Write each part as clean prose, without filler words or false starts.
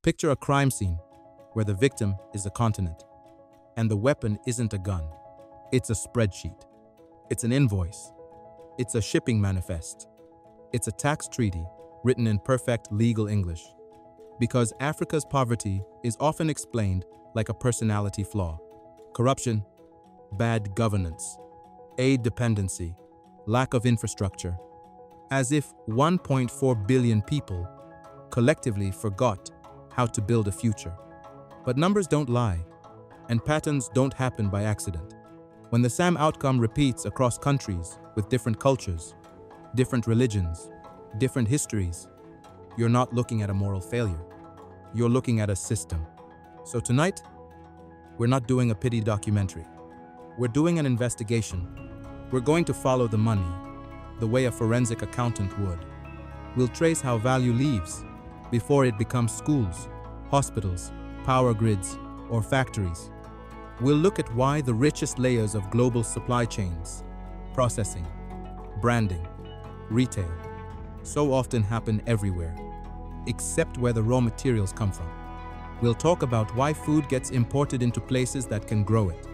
Picture a crime scene where the victim is a continent, and the weapon isn't a gun. It's a spreadsheet. It's an invoice. It's a shipping manifest. It's a tax treaty written in perfect legal English. Because Africa's poverty is often explained like a personality flaw. Corruption, bad governance, aid dependency, lack of infrastructure. As if 1.4 billion people collectively forgot how to build a future. But numbers don't lie, and patterns don't happen by accident. When the same outcome repeats across countries with different cultures, different religions, different histories, you're not looking at a moral failure. You're looking at a system. So tonight, we're not doing a pity documentary. We're doing an investigation. We're going to follow the money, the way a forensic accountant would. We'll trace how value leaves before it becomes schools, hospitals, power grids, or factories. We'll look at why the richest layers of global supply chains, processing, branding, retail, so often happen everywhere, except where the raw materials come from. We'll talk about why food gets imported into places that can grow it,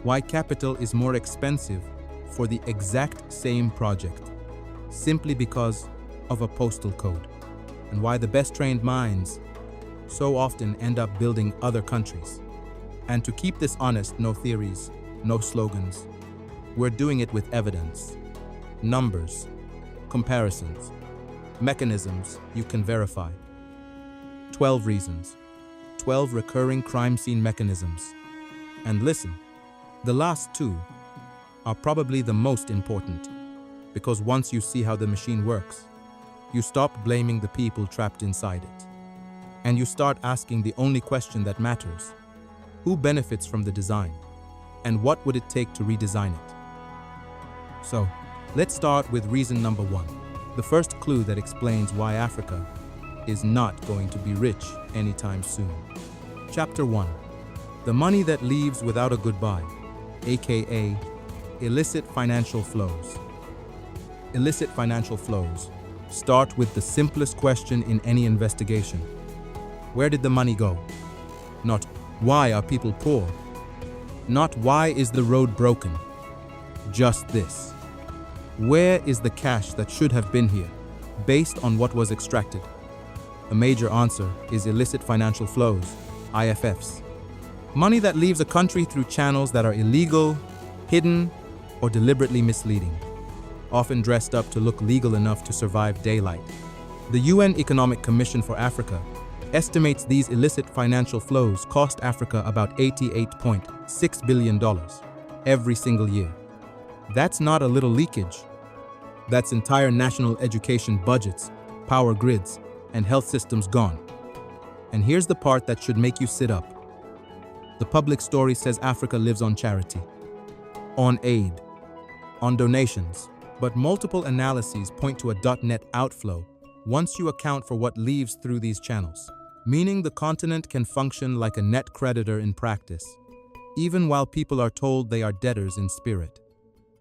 why capital is more expensive for the exact same project, simply because of a postal code, and why the best trained minds so often end up building other countries. And to keep this honest, no theories, no slogans. We're doing it with evidence, numbers, comparisons, mechanisms you can verify. 12 reasons, 12 recurring crime scene mechanisms. And listen, the last two are probably the most important, because once you see how the machine works, you stop blaming the people trapped inside it. And you start asking the only question that matters: who benefits from the design? And what would it take to redesign it? So, let's start with reason number one, the first clue that explains why Africa is not going to be rich anytime soon. Chapter 1. The money that leaves without a goodbye, aka illicit financial flows. Illicit financial flows start with the simplest question in any investigation. Where did the money go? Not why are people poor? Not why is the road broken? Just this. Where is the cash that should have been here, based on what was extracted? A major answer is illicit financial flows, IFFs. Money that leaves a country through channels that are illegal, hidden, or deliberately misleading, often dressed up to look legal enough to survive daylight. The UN Economic Commission for Africa estimates these illicit financial flows cost Africa about $88.6 billion every single year. That's not a little leakage. That's entire national education budgets, power grids, and health systems gone. And here's the part that should make you sit up. The public story says Africa lives on charity, on aid, on donations, but multiple analyses point to a .net outflow once you account for what leaves through these channels, meaning the continent can function like a net creditor in practice, even while people are told they are debtors in spirit.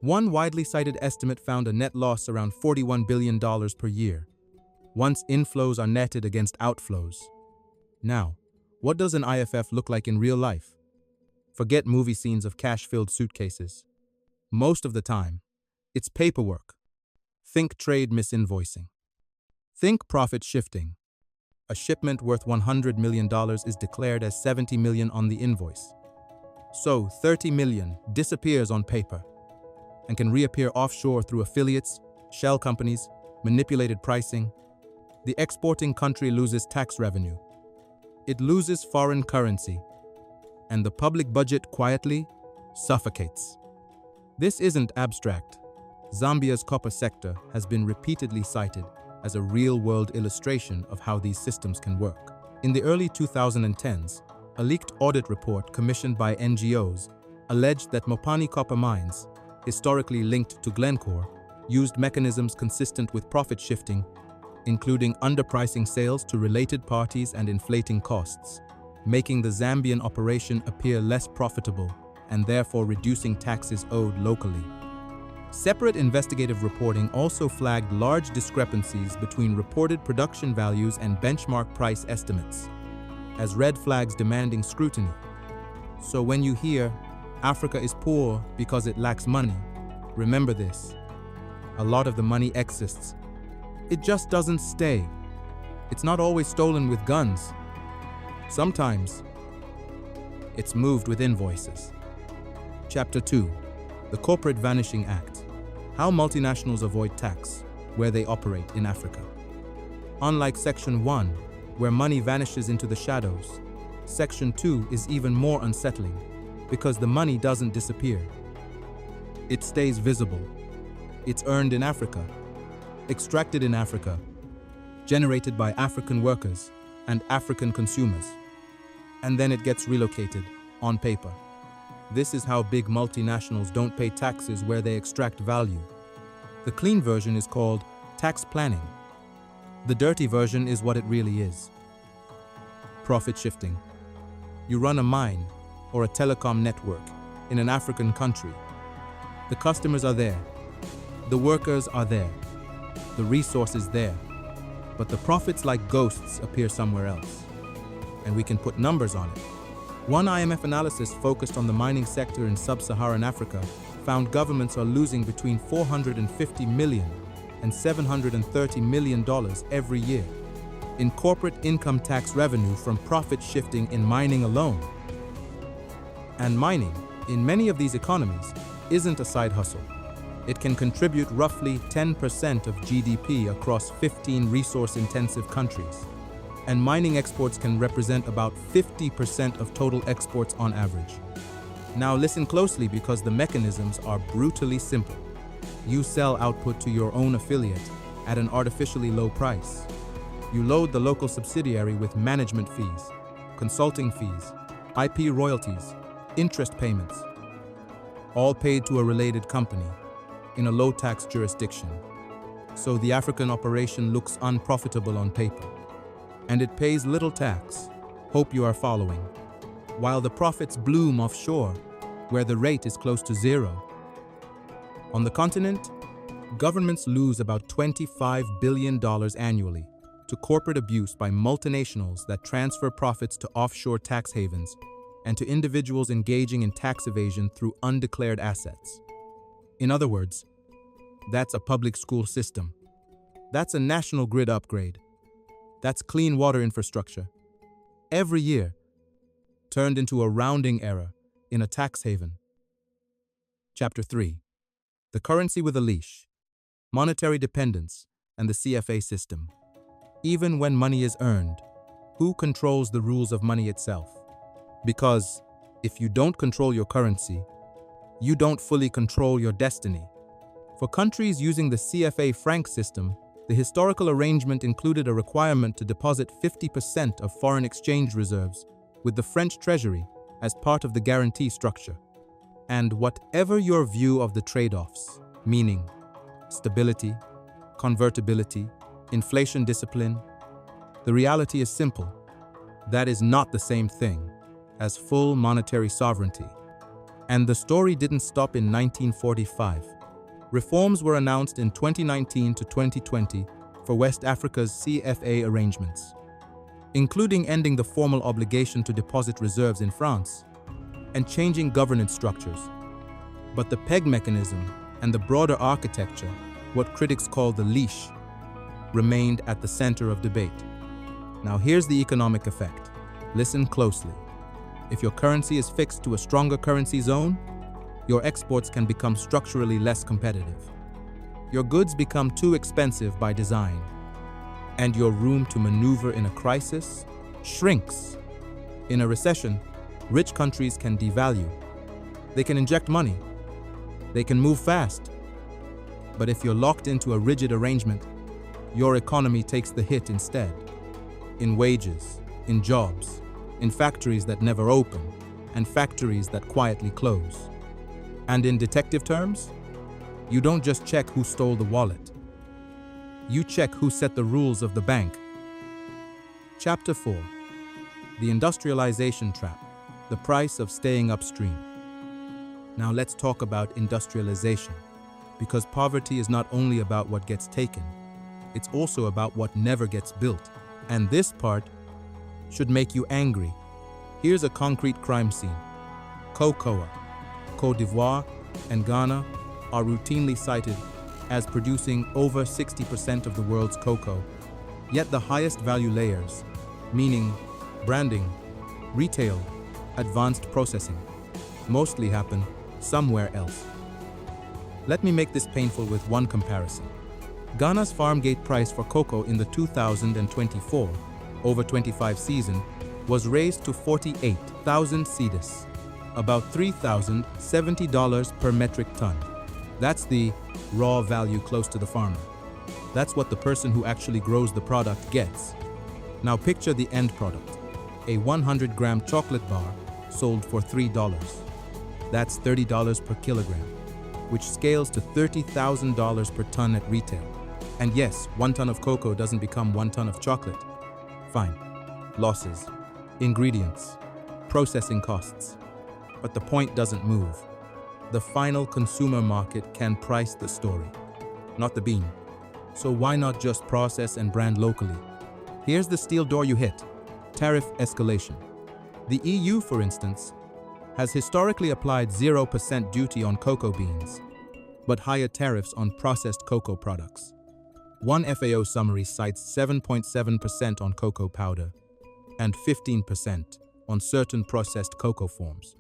One widely cited estimate found a net loss around $41 billion per year, once inflows are netted against outflows. Now, what does an IFF look like in real life? Forget movie scenes of cash-filled suitcases. Most of the time, it's paperwork. Think trade misinvoicing. Think profit shifting. A shipment worth $100 million is declared as $70 million on the invoice. So $30 million disappears on paper and can reappear offshore through affiliates, shell companies, manipulated pricing. The exporting country loses tax revenue. It loses foreign currency, and the public budget quietly suffocates. This isn't abstract. Zambia's copper sector has been repeatedly cited as a real-world illustration of how these systems can work. In the early 2010s, a leaked audit report commissioned by NGOs alleged that Mopani copper mines, historically linked to Glencore, used mechanisms consistent with profit shifting, including underpricing sales to related parties and inflating costs, making the Zambian operation appear less profitable and therefore reducing taxes owed locally. Separate investigative reporting also flagged large discrepancies between reported production values and benchmark price estimates. as red flags demanding scrutiny. So when you hear, Africa is poor because it lacks money, remember this. A lot of the money exists. It just doesn't stay. It's not always stolen with guns. Sometimes, it's moved with invoices. Chapter 2. The Corporate Vanishing Act. How multinationals avoid tax where they operate in Africa. Unlike Section 1, where money vanishes into the shadows, Section 2 is even more unsettling because the money doesn't disappear. It stays visible. It's earned in Africa, extracted in Africa, generated by African workers and African consumers, and then it gets relocated on paper. This is how big multinationals don't pay taxes where they extract value. The clean version is called tax planning. The dirty version is what it really is. Profit shifting. You run a mine or a telecom network in an African country. The customers are there. The workers are there. The resource is there. But the profits like ghosts appear somewhere else. And we can put numbers on it. One IMF analysis focused on the mining sector in sub-Saharan Africa found governments are losing between $450 million and $730 million every year in corporate income tax revenue from profit shifting in mining alone. And mining, in many of these economies, isn't a side hustle. It can contribute roughly 10% of GDP across 15 resource-intensive countries. And mining exports can represent about 50% of total exports on average. Now listen closely because the mechanisms are brutally simple. You sell output to your own affiliate at an artificially low price. You load the local subsidiary with management fees, consulting fees, IP royalties, interest payments, all paid to a related company in a low-tax jurisdiction. So the African operation looks unprofitable on paper. And it pays little tax. Hope you are following. While the profits bloom offshore, where the rate is close to zero. On the continent, governments lose about $25 billion annually to corporate abuse by multinationals that transfer profits to offshore tax havens and to individuals engaging in tax evasion through undeclared assets. In other words, that's a public school system. That's a national grid upgrade. That's clean water infrastructure. Every year, turned into a rounding error in a tax haven. Chapter 3. The currency with a leash, monetary dependence, and the CFA system. Even when money is earned, who controls the rules of money itself? Because if you don't control your currency, you don't fully control your destiny. For countries using the CFA Franc system, the historical arrangement included a requirement to deposit 50% of foreign exchange reserves with the French treasury as part of the guarantee structure. And whatever your view of the trade-offs, meaning stability, convertibility, inflation discipline, the reality is simple. That is not the same thing as full monetary sovereignty. And the story didn't stop in 1945. Reforms were announced in 2019 to 2020 for West Africa's CFA arrangements, including ending the formal obligation to deposit reserves in France and changing governance structures. But the peg mechanism and the broader architecture, what critics call the leash, remained at the center of debate. Now here's the economic effect. Listen closely. If your currency is fixed to a stronger currency zone, your exports can become structurally less competitive. Your goods become too expensive by design, and your room to maneuver in a crisis shrinks. In a recession, rich countries can devalue. They can inject money. They can move fast. But if you're locked into a rigid arrangement, your economy takes the hit instead. In wages, in jobs, in factories that never open, and factories that quietly close. And in detective terms, you don't just check who stole the wallet. You check who set the rules of the bank. Chapter 4. The Industrialization Trap, the price of staying upstream. Now let's talk about industrialization, because poverty is not only about what gets taken, it's also about what never gets built. And this part should make you angry. Here's a concrete crime scene. Cocoa, Côte d'Ivoire, and Ghana are routinely cited as producing over 60% of the world's cocoa, yet the highest value layers, meaning branding, retail, advanced processing, mostly happen somewhere else. Let me make this painful with one comparison. Ghana's farm gate price for cocoa in the 2024 over 25 season was raised to 48,000 cedis, about $3,070 per metric ton. That's the raw value close to the farmer. That's what the person who actually grows the product gets. Now picture the end product. A 100-gram chocolate bar sold for $3. That's $30 per kilogram, which scales to $30,000 per ton at retail. And yes, 1 ton of cocoa doesn't become 1 ton of chocolate. Fine. Losses, ingredients, processing costs. But the point doesn't move. The final consumer market can price the story, not the bean. So why not just process and brand locally? Here's the steel door you hit: tariff escalation. The EU, for instance, has historically applied 0% duty on cocoa beans, but higher tariffs on processed cocoa products. One FAO summary cites 7.7% on cocoa powder and 15% on certain processed cocoa forms.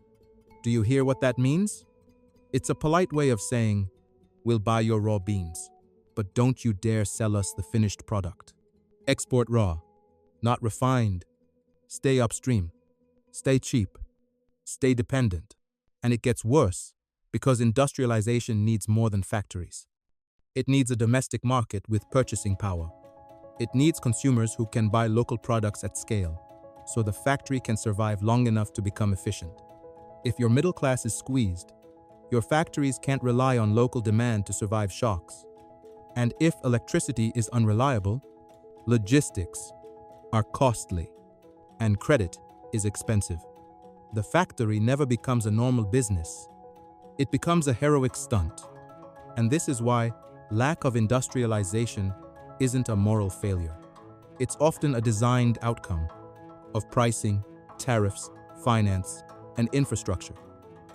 Do you hear what that means? It's a polite way of saying, we'll buy your raw beans, but don't you dare sell us the finished product. Export raw, not refined. Stay upstream. Stay cheap. Stay dependent. And it gets worse because industrialization needs more than factories. It needs a domestic market with purchasing power. It needs consumers who can buy local products at scale, so the factory can survive long enough to become efficient. If your middle class is squeezed, your factories can't rely on local demand to survive shocks. And if electricity is unreliable, logistics are costly, and credit is expensive. The factory never becomes a normal business. It becomes a heroic stunt. And this is why lack of industrialization isn't a moral failure. It's often a designed outcome of pricing, tariffs, finance, and infrastructure.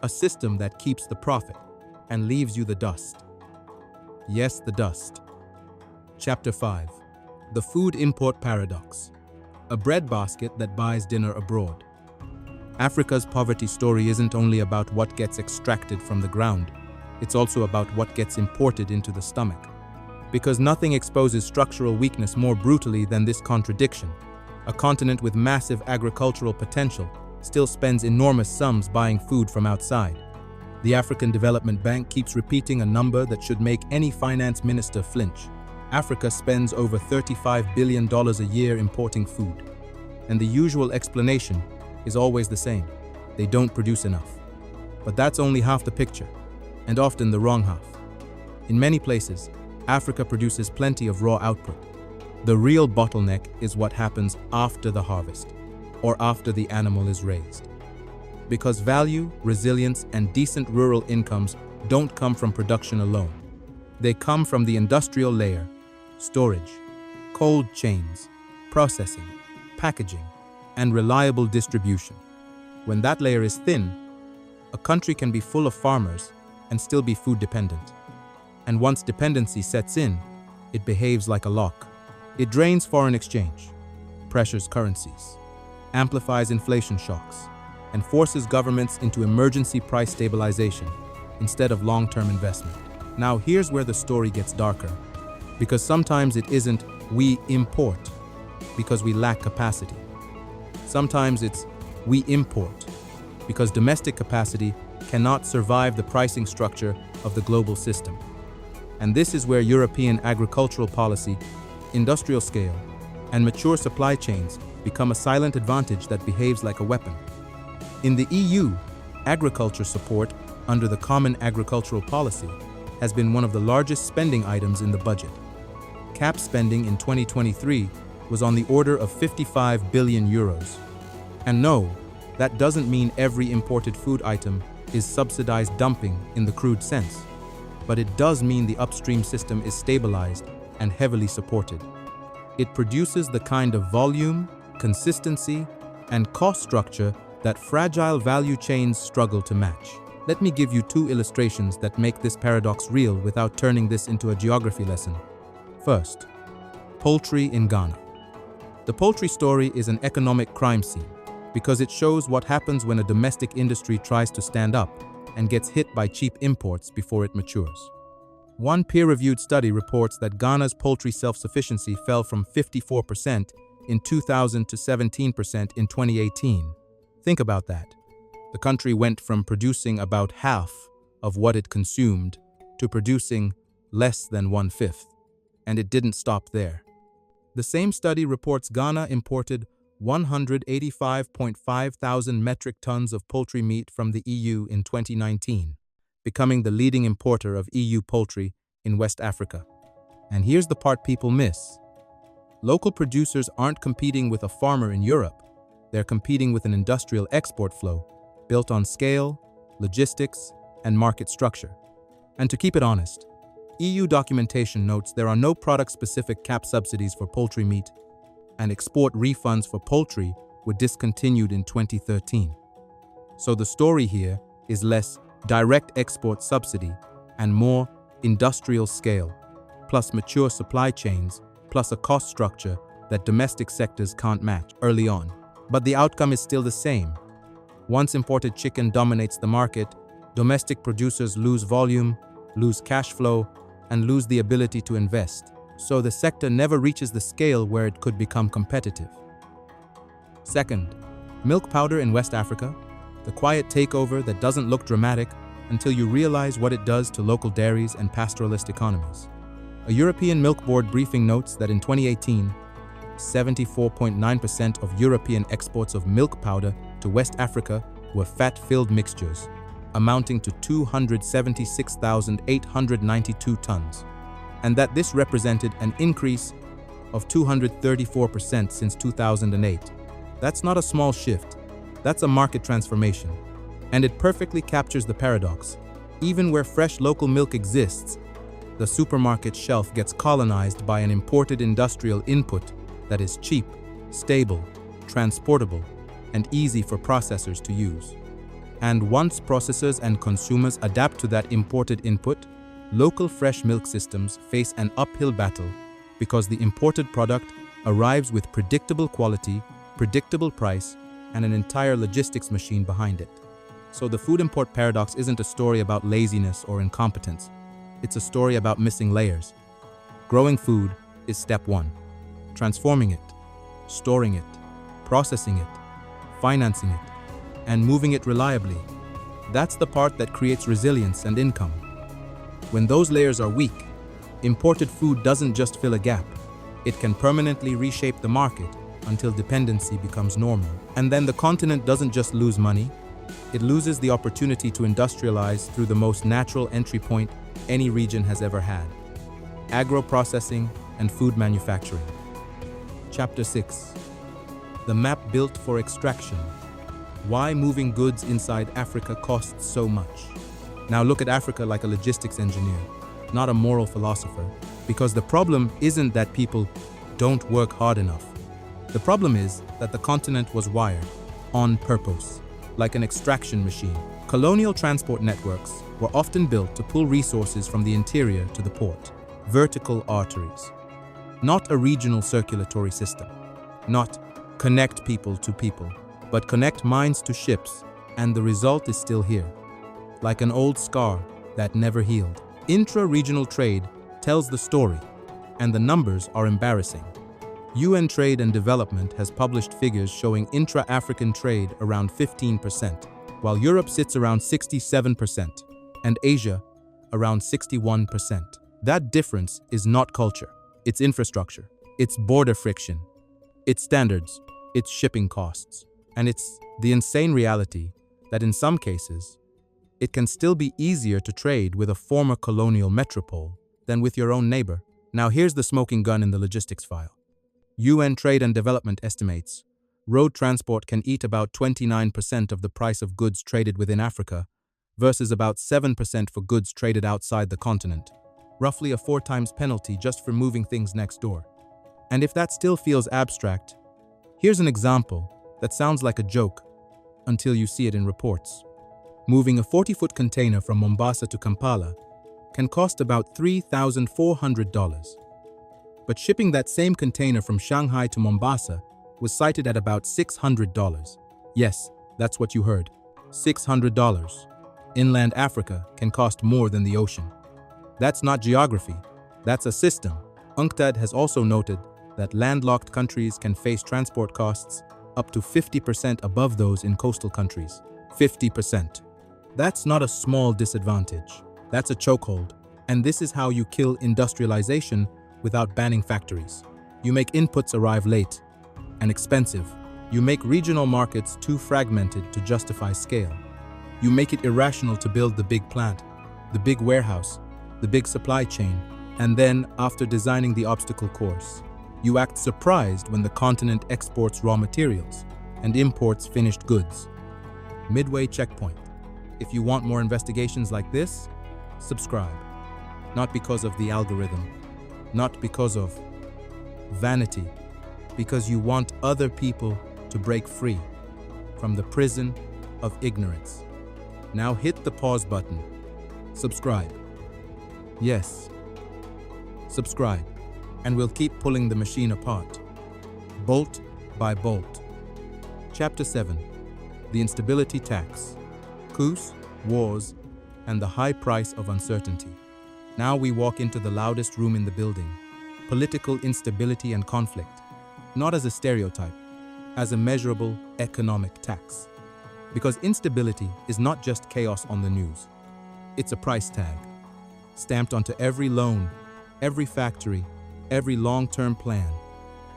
A system that keeps the profit and leaves you the dust. Yes, the dust. Chapter 5. The Food Import Paradox. A breadbasket that buys dinner abroad. Africa's poverty story isn't only about what gets extracted from the ground, it's also about what gets imported into the stomach. Because nothing exposes structural weakness more brutally than this contradiction. A continent with massive agricultural potential still spends enormous sums buying food from outside. The African Development Bank keeps repeating a number that should make any finance minister flinch. Africa spends over $35 billion a year importing food. And the usual explanation is always the same: they don't produce enough. But that's only half the picture, and often the wrong half. In many places, Africa produces plenty of raw output. The real bottleneck is what happens after the harvest, or after the animal is raised. Because value, resilience, and decent rural incomes don't come from production alone. They come from the industrial layer: storage, cold chains, processing, packaging, and reliable distribution. When that layer is thin, a country can be full of farmers and still be food dependent. And once dependency sets in, it behaves like a lock. It drains foreign exchange, pressures currencies, amplifies inflation shocks, and forces governments into emergency price stabilization instead of long-term investment. Now here's where the story gets darker, because sometimes it isn't we import because we lack capacity. Sometimes it's we import because domestic capacity cannot survive the pricing structure of the global system. And this is where European agricultural policy, industrial scale, and mature supply chains become a silent advantage that behaves like a weapon. In the EU, agriculture support under the Common Agricultural Policy has been one of the largest spending items in the budget. CAP spending in 2023 was on the order of 55 billion euros. And no, that doesn't mean every imported food item is subsidized dumping in the crude sense, but it does mean the upstream system is stabilized and heavily supported. It produces the kind of volume, consistency, and cost structure that fragile value chains struggle to match. Let me give you two illustrations that make this paradox real without turning this into a geography lesson. First, poultry in Ghana. The poultry story is an economic crime scene because it shows what happens when a domestic industry tries to stand up and gets hit by cheap imports before it matures. One peer-reviewed study reports that Ghana's poultry self-sufficiency fell from 54% in 2000 to 17% in 2018. Think about that. The country went from producing about half of what it consumed to producing less than 1/5, and it didn't stop there. The same study reports Ghana imported 185.5 thousand metric tons of poultry meat from the EU in 2019, becoming the leading importer of EU poultry in West Africa. And here's the part people miss. Local producers aren't competing with a farmer in Europe. They're competing with an industrial export flow built on scale, logistics, and market structure. And to keep it honest, EU documentation notes there are no product-specific cap subsidies for poultry meat, and export refunds for poultry were discontinued in 2013. So the story here is less direct export subsidy and more industrial scale, plus mature supply chains, plus a cost structure that domestic sectors can't match early on. But the outcome is still the same. Once imported chicken dominates the market, domestic producers lose volume, lose cash flow, and lose the ability to invest. So the sector never reaches the scale where it could become competitive. Second, milk powder in West Africa, the quiet takeover that doesn't look dramatic until you realize what it does to local dairies and pastoralist economies. A European Milk Board briefing notes that in 2018, 74.9% of European exports of milk powder to West Africa were fat-filled mixtures, amounting to 276,892 tons, and that this represented an increase of 234% since 2008. That's not a small shift, that's a market transformation, and it perfectly captures the paradox. Even where fresh local milk exists, the supermarket shelf gets colonized by an imported industrial input that is cheap, stable, transportable, and easy for processors to use. And once processors and consumers adapt to that imported input, local fresh milk systems face an uphill battle because the imported product arrives with predictable quality, predictable price, and an entire logistics machine behind it. So the food import paradox isn't a story about laziness or incompetence. It's a story about missing layers. Growing food is step one. Transforming it, storing it, processing it, financing it, and moving it reliably. That's the part that creates resilience and income. When those layers are weak, imported food doesn't just fill a gap. It can permanently reshape the market until dependency becomes normal. And then the continent doesn't just lose money, it loses the opportunity to industrialize through the most natural entry point any region has ever had: agro-processing and food manufacturing. Chapter 6. The map built for extraction. Why moving goods inside Africa costs so much. Now look at Africa like a logistics engineer, not a moral philosopher, because the problem isn't that people don't work hard enough. The problem is that the continent was wired, on purpose, like an extraction machine. Colonial transport networks were often built to pull resources from the interior to the port, vertical arteries. Not a regional circulatory system, not connect people to people, but connect minds to ships, and the result is still here, like an old scar that never healed. Intra-regional trade tells the story, and the numbers are embarrassing. UN Trade and Development has published figures showing intra-African trade around 15%, while Europe sits around 67%, and Asia around 61%. That difference is not culture. It's infrastructure, it's border friction, it's standards, it's shipping costs, and it's the insane reality that in some cases, it can still be easier to trade with a former colonial metropole than with your own neighbor. Now here's the smoking gun in the logistics file. UN Trade and Development estimates road transport can eat about 29% of the price of goods traded within Africa versus about 7% for goods traded outside the continent. Roughly a 4 times penalty just for moving things next door. And if that still feels abstract, Here's an example that sounds like a joke until you see it in reports. Moving a 40-foot container from Mombasa to Kampala can cost about $3,400. But shipping that same container from Shanghai to Mombasa was cited at about $600. Yes, that's what you heard. $600. Inland Africa can cost more than the ocean. That's not geography, that's a system. UNCTAD has also noted that landlocked countries can face transport costs up to 50% above those in coastal countries. 50%. That's not a small disadvantage. That's a chokehold. And this is how you kill industrialization without banning factories. You make inputs arrive late and expensive. You make regional markets too fragmented to justify scale. You make it irrational to build the big plant, the big warehouse, the big supply chain, and then, after designing the obstacle course, you act surprised when the continent exports raw materials and imports finished goods. Midway checkpoint. If you want more investigations like this, subscribe. Not because of the algorithm, not because of vanity, because you want other people to break free from the prison of ignorance. Now hit the pause button. Subscribe. Yes, subscribe, and we'll keep pulling the machine apart, bolt by bolt. Chapter 7. The Instability Tax. Coups, wars, and the high price of uncertainty. Now we walk into the loudest room in the building. Political instability and conflict. Not as a stereotype, as a measurable economic tax. Because instability is not just chaos on the news. It's a price tag, stamped onto every loan, every factory, every long-term plan.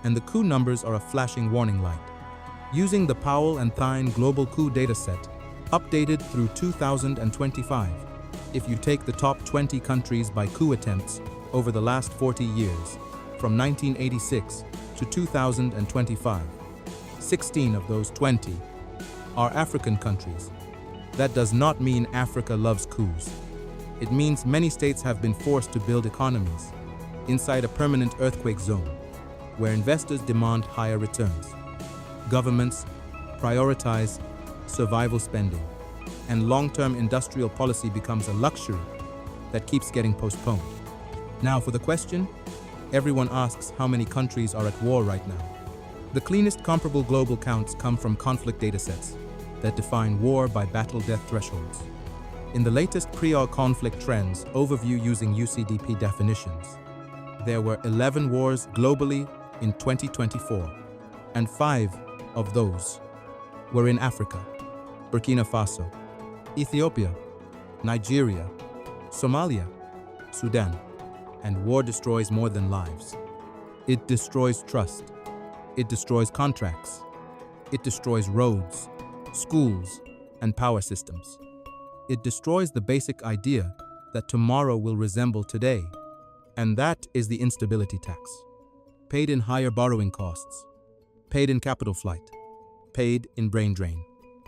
And the coup numbers are a flashing warning light. Using the Powell and Thine Global Coup dataset, updated through 2025, if you take the top 20 countries by coup attempts over the last 40 years, from 1986 to 2025, 16 of those 20 are African countries. That does not mean Africa loves coups. It means many states have been forced to build economies inside a permanent earthquake zone, where investors demand higher returns. Governments prioritize survival spending, and long-term industrial policy becomes a luxury that keeps getting postponed. Now for the question, everyone asks how many countries are at war right now. The cleanest comparable global counts come from conflict datasets that define war by battle death thresholds. In the latest pre-oil conflict trends overview using UCDP definitions, there were 11 wars globally in 2024, and 5 of those were in Africa: Burkina Faso, Ethiopia, Nigeria, Somalia, Sudan. And war destroys more than lives. It destroys trust. It destroys contracts. It destroys roads, schools, and power systems. It destroys the basic idea that tomorrow will resemble today, and that is the instability tax. Paid in higher borrowing costs, paid in capital flight, paid in brain drain,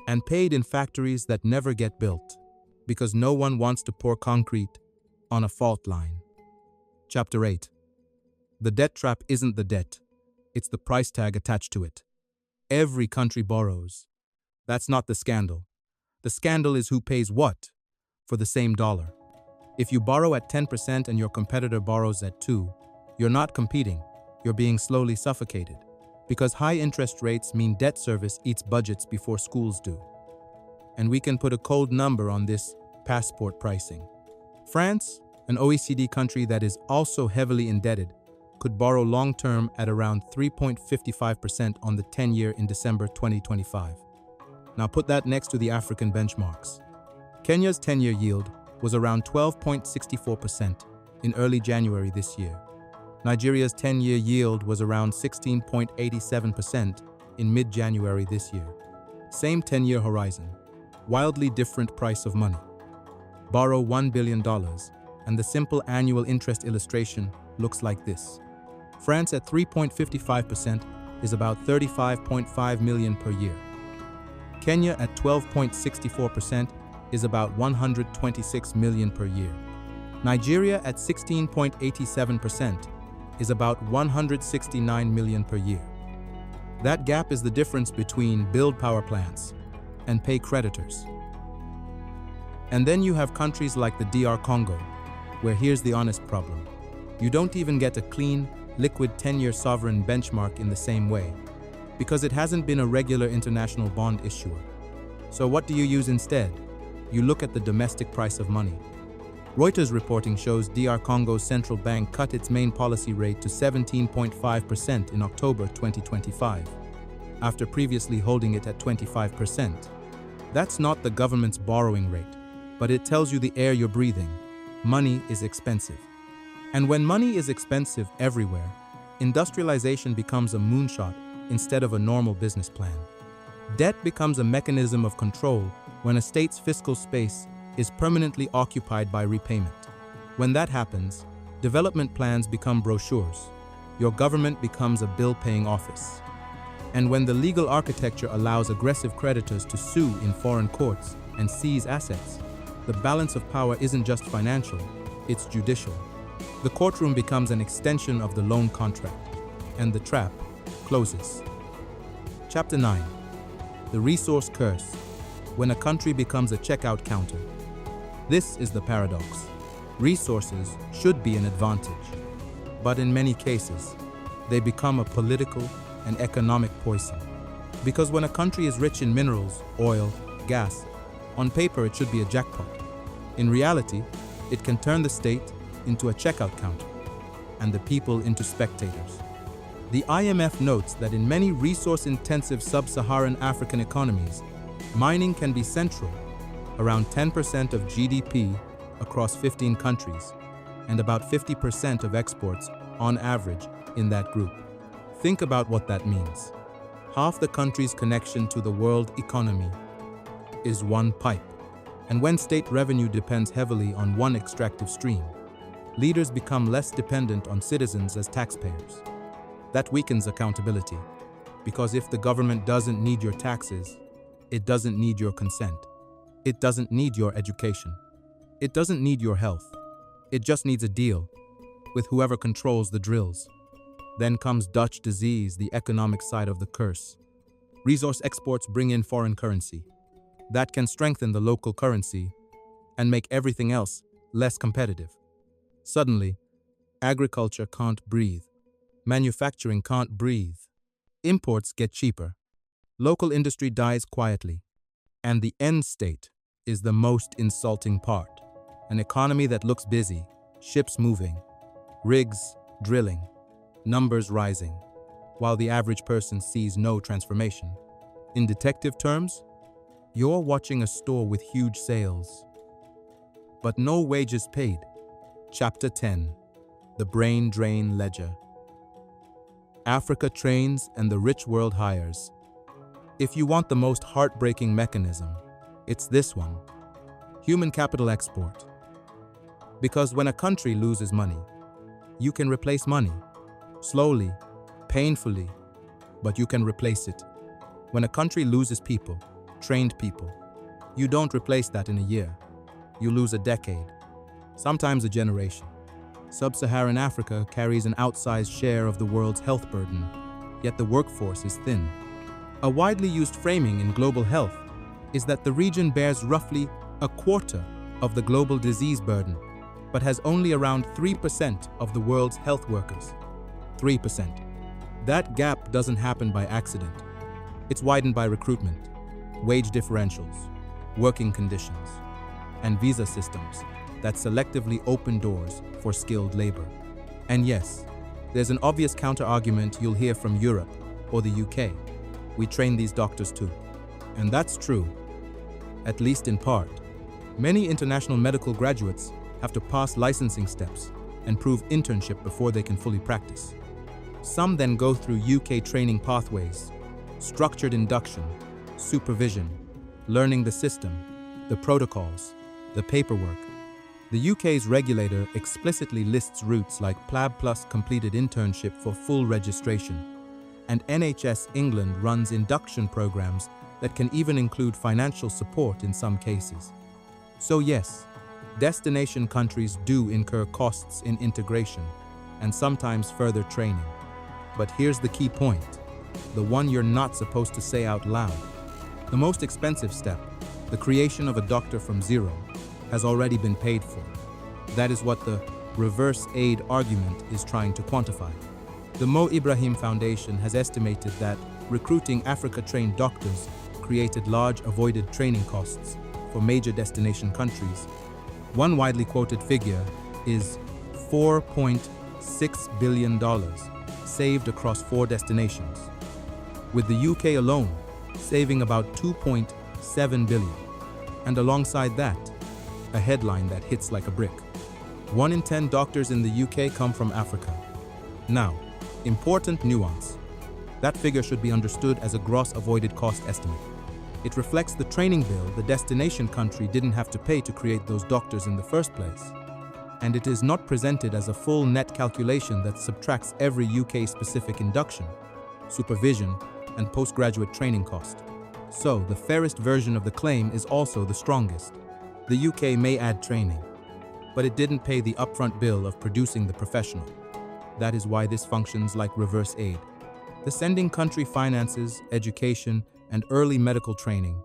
and paid in factories that never get built because no one wants to pour concrete on a fault line. Chapter 8. The debt trap isn't the debt, it's the price tag attached to it. Every country borrows. That's not the scandal. The scandal is who pays what for the same dollar. If you borrow at 10% and your competitor borrows at 2%, you're not competing, you're being slowly suffocated. Because high interest rates mean debt service eats budgets before schools do. And we can put a cold number on this: passport pricing. France, an OECD country that is also heavily indebted, could borrow long-term at around 3.55% on the 10-year in December 2025. Now put that next to the African benchmarks. Kenya's 10-year yield was around 12.64% in early January this year. Nigeria's 10-year yield was around 16.87% in mid-January this year. Same 10-year horizon, wildly different price of money. Borrow $1 billion, and the simple annual interest illustration looks like this. France at 3.55% is about 35.5 million per year. Kenya at 12.64% is about 126 million per year. Nigeria at 16.87% is about 169 million per year. That gap is the difference between build power plants and pay creditors. And then you have countries like the DR Congo, where here's the honest problem. You don't even get a clean, liquid 10-year sovereign benchmark in the same way, because it hasn't been a regular international bond issuer. So what do you use instead? You look at the domestic price of money. Reuters reporting shows DR Congo's central bank cut its main policy rate to 17.5% in October 2025, after previously holding it at 25%. That's not the government's borrowing rate, but it tells you the air you're breathing. Money is expensive. And when money is expensive everywhere, industrialization becomes a moonshot instead of a normal business plan. Debt becomes a mechanism of control when a state's fiscal space is permanently occupied by repayment. When that happens, development plans become brochures. Your government becomes a bill-paying office. And when the legal architecture allows aggressive creditors to sue in foreign courts and seize assets, the balance of power isn't just financial, it's judicial. The courtroom becomes an extension of the loan contract, and the trap closes. Chapter 9. The resource curse, when a country becomes a checkout counter. This is the paradox. Resources should be an advantage, but in many cases, they become a political and economic poison. Because when a country is rich in minerals, oil, gas, on paper it should be a jackpot. In reality, it can turn the state into a checkout counter and the people into spectators. The IMF notes that in many resource-intensive sub-Saharan African economies, mining can be central, around 10% of GDP across 15 countries, and about 50% of exports on average in that group. Think about what that means. Half the country's connection to the world economy is one pipe. And when state revenue depends heavily on one extractive stream, leaders become less dependent on citizens as taxpayers. That weakens accountability, because if the government doesn't need your taxes, it doesn't need your consent. It doesn't need your education. It doesn't need your health. It just needs a deal with whoever controls the drills. Then comes Dutch disease, the economic side of the curse. Resource exports bring in foreign currency. That can strengthen the local currency and make everything else less competitive. Suddenly, agriculture can't breathe. Manufacturing can't breathe. Imports get cheaper. Local industry dies quietly. And the end state is the most insulting part. An economy that looks busy, ships moving, rigs drilling, numbers rising, while the average person sees no transformation. In detective terms, you're watching a store with huge sales, but no wages paid. Chapter 10. The Brain Drain Ledger. Africa trains and the rich world hires. If you want the most heartbreaking mechanism, it's this one: human capital export. Because when a country loses money, you can replace money. Slowly, painfully, but you can replace it. When a country loses people, trained people, you don't replace that in a year. You lose a decade, sometimes a generation. Sub-Saharan Africa carries an outsized share of the world's health burden, yet the workforce is thin. A widely used framing in global health is that the region bears roughly a quarter of the global disease burden, but has only around 3% of the world's health workers. 3%. That gap doesn't happen by accident. It's widened by recruitment, wage differentials, working conditions, and visa systems that selectively open doors for skilled labor. And yes, there's an obvious counter-argument you'll hear from Europe or the UK. We train these doctors too. And that's true, at least in part. Many international medical graduates have to pass licensing steps and prove internship before they can fully practice. Some then go through UK training pathways, structured induction, supervision, learning the system, the protocols, the paperwork. The UK's regulator explicitly lists routes like PLAB Plus completed internship for full registration, and NHS England runs induction programs that can even include financial support in some cases. So yes, destination countries do incur costs in integration and sometimes further training. But here's the key point. the one you're not supposed to say out loud. The most expensive step, the creation of a doctor from zero, has already been paid for. That is what the reverse aid argument is trying to quantify. The Mo Ibrahim Foundation has estimated that recruiting Africa-trained doctors created large avoided training costs for major destination countries. One widely quoted figure is $4.6 billion saved across 4 destinations, with the UK alone saving about $2.7 billion. And alongside that, a headline that hits like a brick. 1 in 10 doctors in the UK come from Africa. Now, important nuance. That figure should be understood as a gross avoided cost estimate. It reflects the training bill the destination country didn't have to pay to create those doctors in the first place. And it is not presented as a full net calculation that subtracts every UK-specific induction, supervision, and postgraduate training cost. So, the fairest version of the claim is also the strongest. The UK may add training, but it didn't pay the upfront bill of producing the professional. That is why this functions like reverse aid. The sending country finances, education, and early medical training,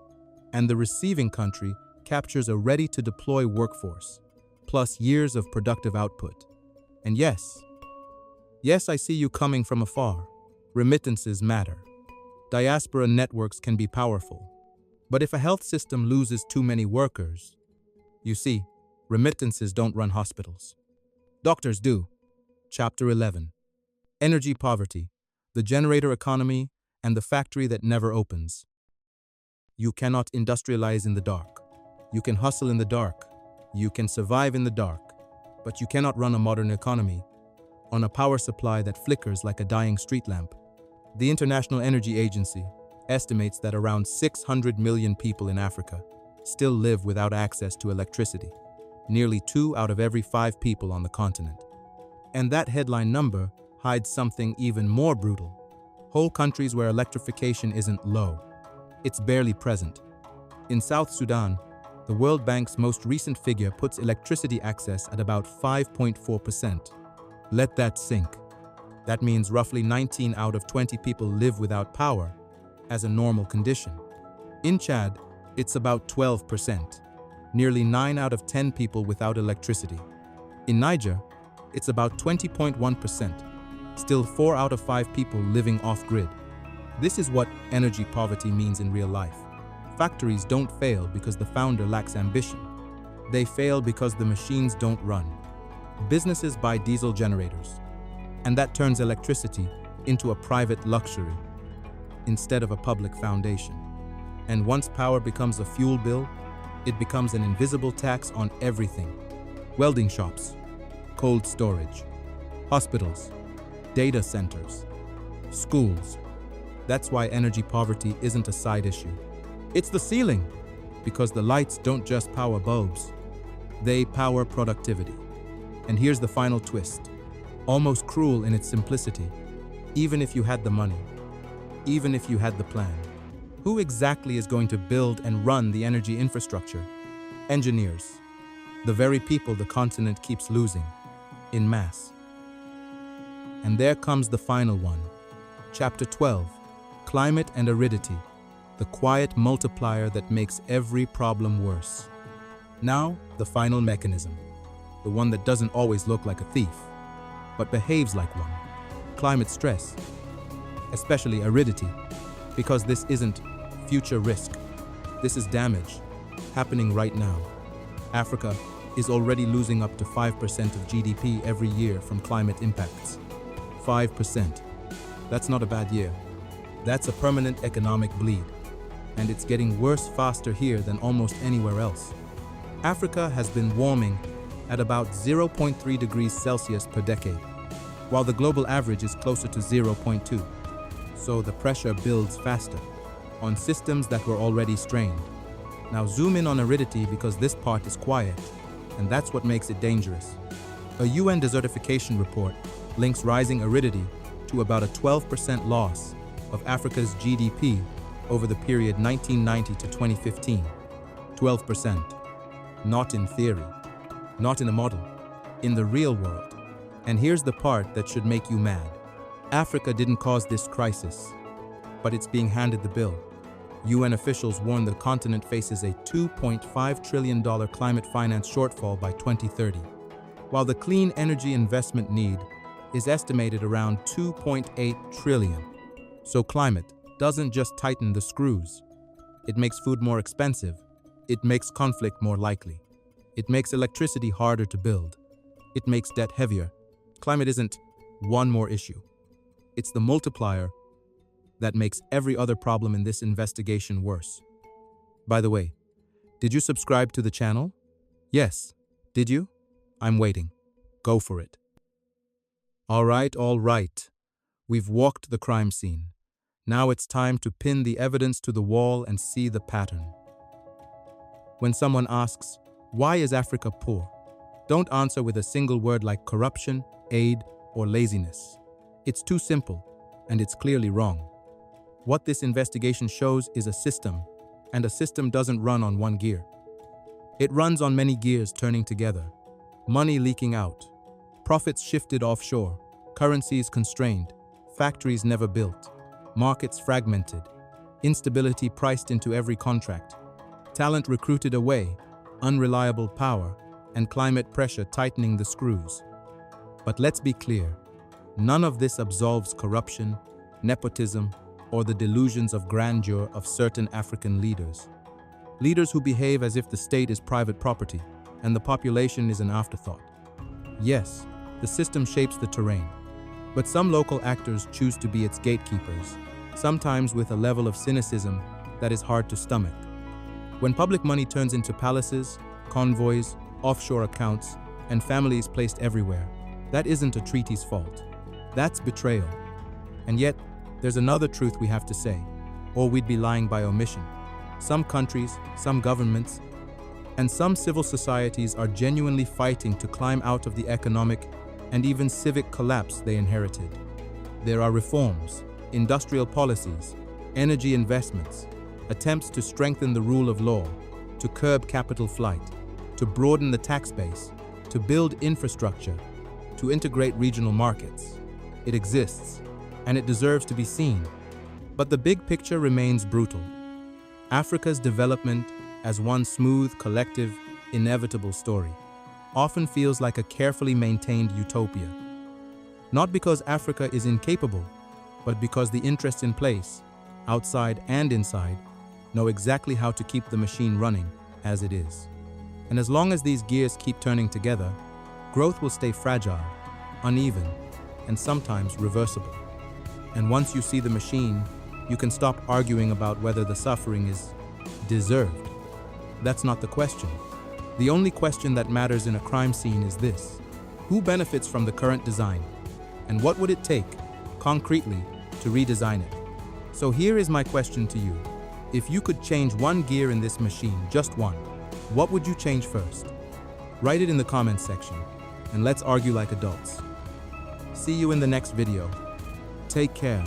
and the receiving country captures a ready-to-deploy workforce, plus years of productive output. And yes, I see you coming from afar. Remittances matter. Diaspora networks can be powerful. But if a health system loses too many workers, you see, remittances don't run hospitals. Doctors do. Chapter 11. Energy poverty, the generator economy, and the factory that never opens. You cannot industrialize in the dark. You can hustle in the dark. You can survive in the dark. But you cannot run a modern economy on a power supply that flickers like a dying street lamp. The International Energy Agency estimates that around 600 million people in Africa still live without access to electricity, nearly 2 out of every 5 people on the continent. And that headline number hides something even more brutal. Whole countries where electrification isn't low, it's barely present. In South Sudan, the World Bank's most recent figure puts electricity access at about 5.4%. Let that sink. That means roughly 19 out of 20 people live without power as a normal condition. In Chad, it's about 12%, nearly 9 out of 10 people without electricity. In Niger, it's about 20.1%, still 4 out of 5 people living off-grid. This is what energy poverty means in real life. Factories don't fail because the founder lacks ambition. They fail because the machines don't run. Businesses buy diesel generators, and that turns electricity into a private luxury instead of a public foundation. And once power becomes a fuel bill, it becomes an invisible tax on everything. Welding shops, cold storage, hospitals, data centers, schools. That's why energy poverty isn't a side issue. It's the ceiling, because the lights don't just power bulbs, they power productivity. And here's the final twist, almost cruel in its simplicity. Even if you had the money, even if you had the plan, who exactly is going to build and run the energy infrastructure? Engineers, the very people the continent keeps losing, in mass. And there comes the final one, Chapter 12, Climate and Aridity, the quiet multiplier that makes every problem worse. Now, the final mechanism, the one that doesn't always look like a thief, but behaves like one. Climate stress, especially aridity, because this isn't future risk. This is damage happening right now. Africa is already losing up to 5% of GDP every year from climate impacts. 5%. That's not a bad year. That's a permanent economic bleed. And it's getting worse faster here than almost anywhere else. Africa has been warming at about 0.3 degrees Celsius per decade, while the global average is closer to 0.2. So the pressure builds faster on systems that were already strained. Now zoom in on aridity because this part is quiet, and that's what makes it dangerous. A UN desertification report links rising aridity to about a 12% loss of Africa's GDP over the period 1990 to 2015. 12%. Not in theory, not in a model, in the real world. And here's the part that should make you mad. Africa didn't cause this crisis. but it's being handed the bill. UN officials warn the continent faces a $2.5 trillion climate finance shortfall by 2030, while the clean energy investment need is estimated around $2.8 trillion. So climate doesn't just tighten the screws. It makes food more expensive. It makes conflict more likely. It makes electricity harder to build. It makes debt heavier. Climate isn't one more issue. It's the multiplier that makes every other problem in this investigation worse. By the way, did you subscribe to the channel? Yes. Did you? I'm waiting. Go for it. All right. We've walked the crime scene. Now it's time to pin the evidence to the wall and see the pattern. When someone asks, why is Africa poor? Don't answer with a single word like corruption, aid, or laziness. It's too simple, and it's clearly wrong. What this investigation shows is a system, and a system doesn't run on one gear. It runs on many gears turning together. Money leaking out, profits shifted offshore, currencies constrained, factories never built, markets fragmented, instability priced into every contract, talent recruited away, unreliable power, and climate pressure tightening the screws. But let's be clear, none of this absolves corruption, nepotism, or the delusions of grandeur of certain African leaders. Leaders who behave as if the state is private property and the population is an afterthought. Yes, the system shapes the terrain, but some local actors choose to be its gatekeepers, sometimes with a level of cynicism that is hard to stomach. When public money turns into palaces, convoys, offshore accounts, and families placed everywhere, that isn't a treaty's fault. That's betrayal. And yet, there's another truth we have to say, or we'd be lying by omission. Some countries, some governments, and some civil societies are genuinely fighting to climb out of the economic and even civic collapse they inherited. There are reforms, industrial policies, energy investments, attempts to strengthen the rule of law, to curb capital flight, to broaden the tax base, to build infrastructure, to integrate regional markets. It exists, and it deserves to be seen. But the big picture remains brutal. Africa's development as one smooth, collective, inevitable story often feels like a carefully maintained utopia. Not because Africa is incapable, but because the interests in place, outside and inside, know exactly how to keep the machine running as it is. And as long as these gears keep turning together, growth will stay fragile, uneven, and sometimes reversible. And once you see the machine, you can stop arguing about whether the suffering is deserved. That's not the question. The only question that matters in a crime scene is this: who benefits from the current design? And what would it take, concretely, to redesign it? So here is my question to you. If you could change one gear in this machine, just one, what would you change first? Write it in the comments section, and let's argue like adults. See you in the next video. Take care.